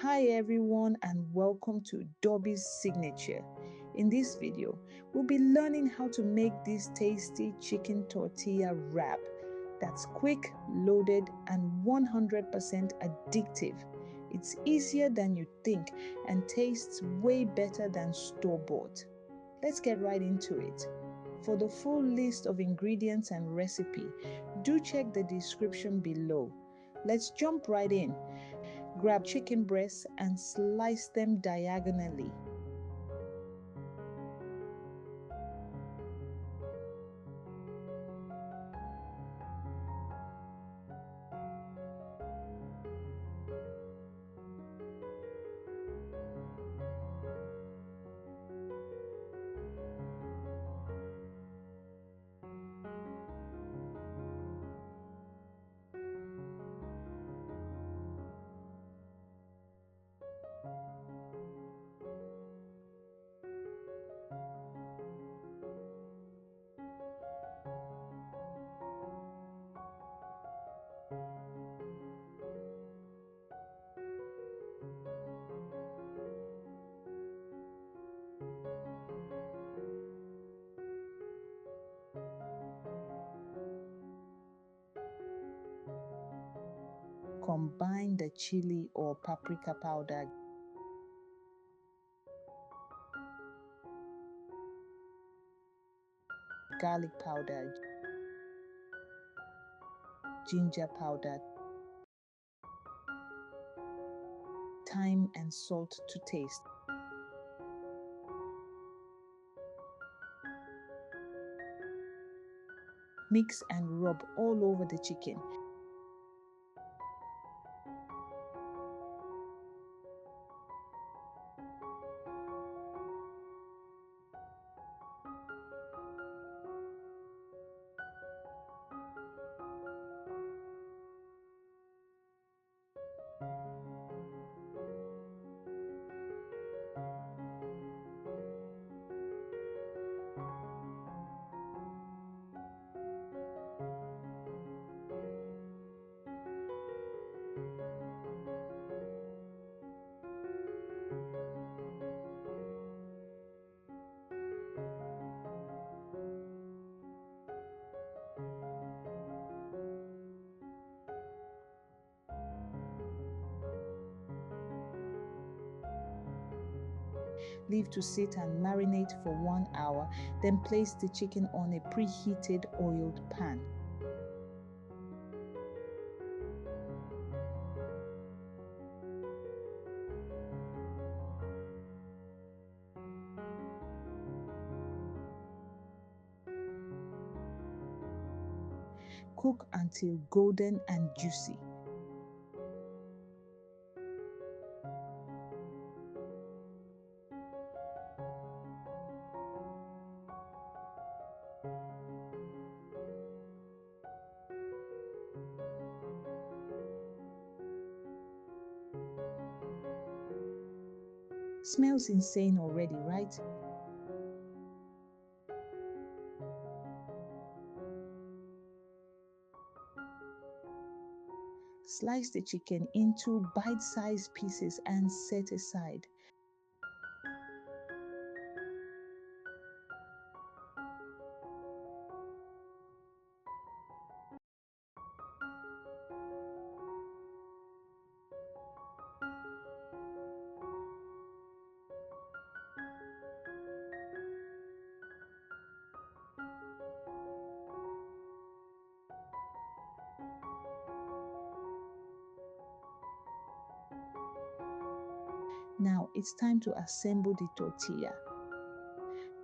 Hi everyone and welcome to Dobby's Signature. In this video, we'll be learning how to make this tasty chicken tortilla wrap that's quick, loaded, and 100% addictive. It's easier than you think and tastes way better than store-bought. Let's get right into it. For the full list of ingredients and recipe, do check the description below. Let's jump right in. Grab chicken breasts and slice them diagonally. Combine the chili or paprika powder, garlic powder, ginger powder, thyme and salt to taste. Mix and rub all over the chicken. Leave to sit and marinate for 1 hour, then place the chicken on a preheated oiled pan. Cook until golden and juicy. Smells insane already, right? Slice the chicken into bite-sized pieces and set aside. Now it's time to assemble the tortilla.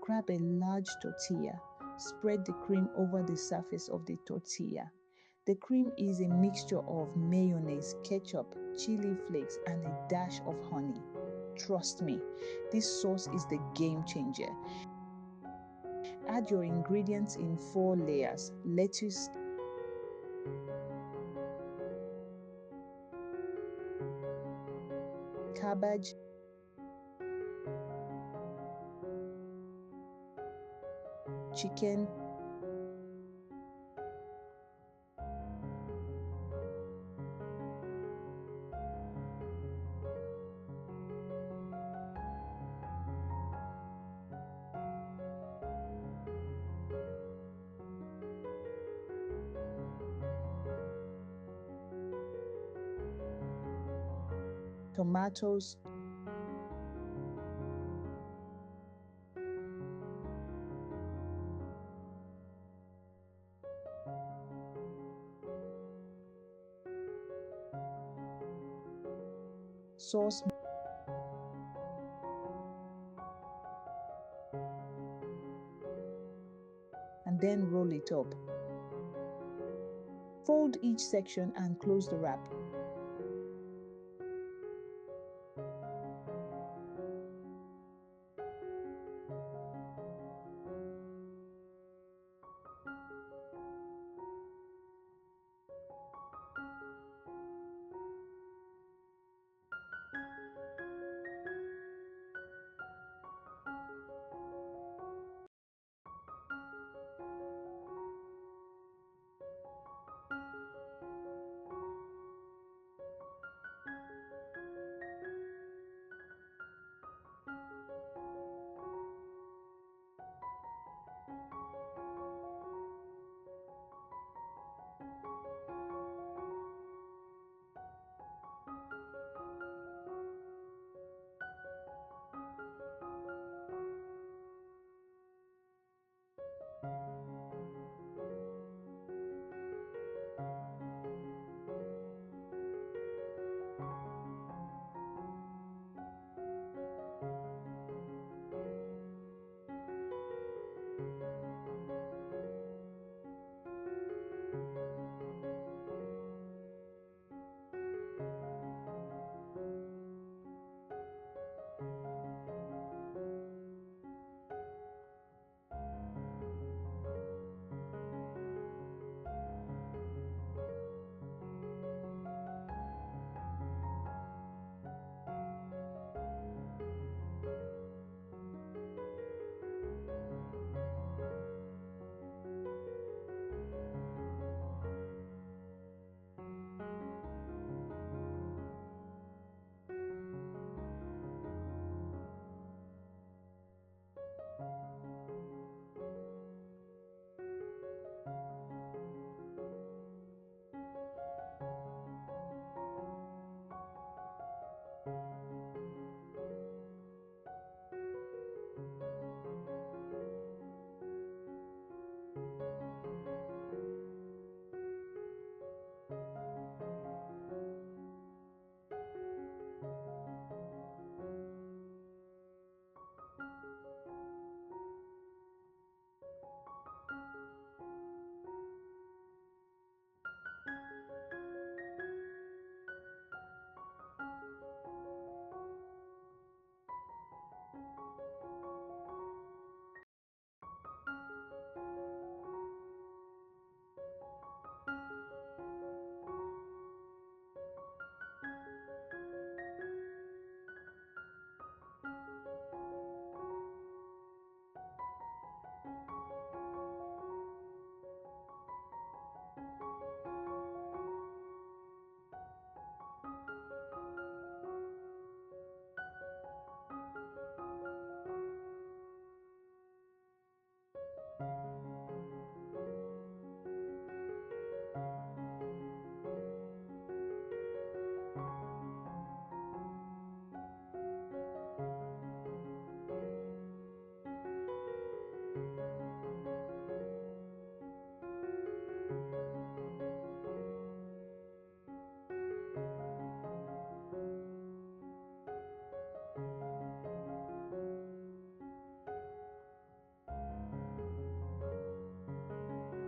Grab a large tortilla. Spread the cream over the surface of the tortilla. The cream is a mixture of mayonnaise, ketchup, chili flakes, and a dash of honey. Trust me, this sauce is the game changer. Add your ingredients in 4 layers: lettuce, cabbage, chicken, tomatoes, sauce, and then roll it up. Fold each section and close the wrap.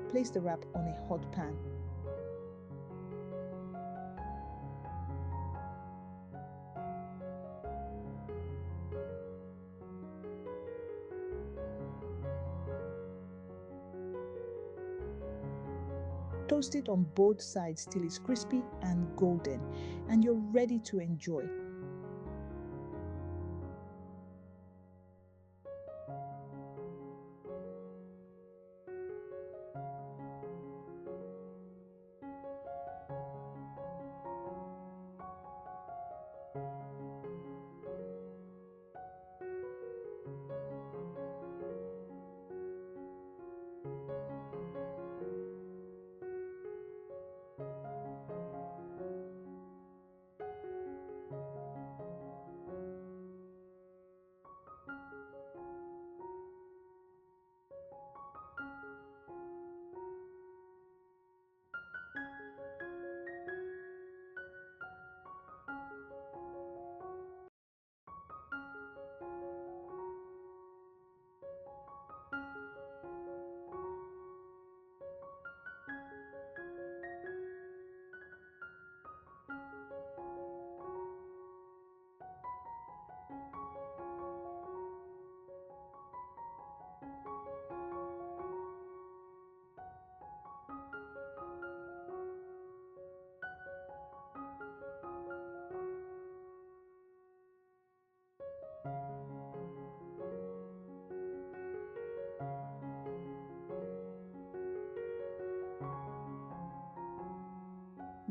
Place the wrap on a hot pan. Toast it on both sides till it's crispy and golden, and you're ready to enjoy.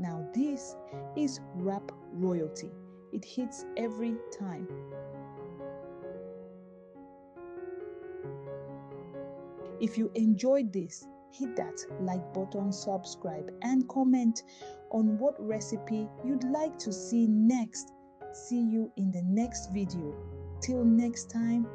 Now this is wrap royalty. It hits every time. If you enjoyed this, hit that like button, subscribe, and comment on what recipe you'd like to see next. See you in the next video. Till next time,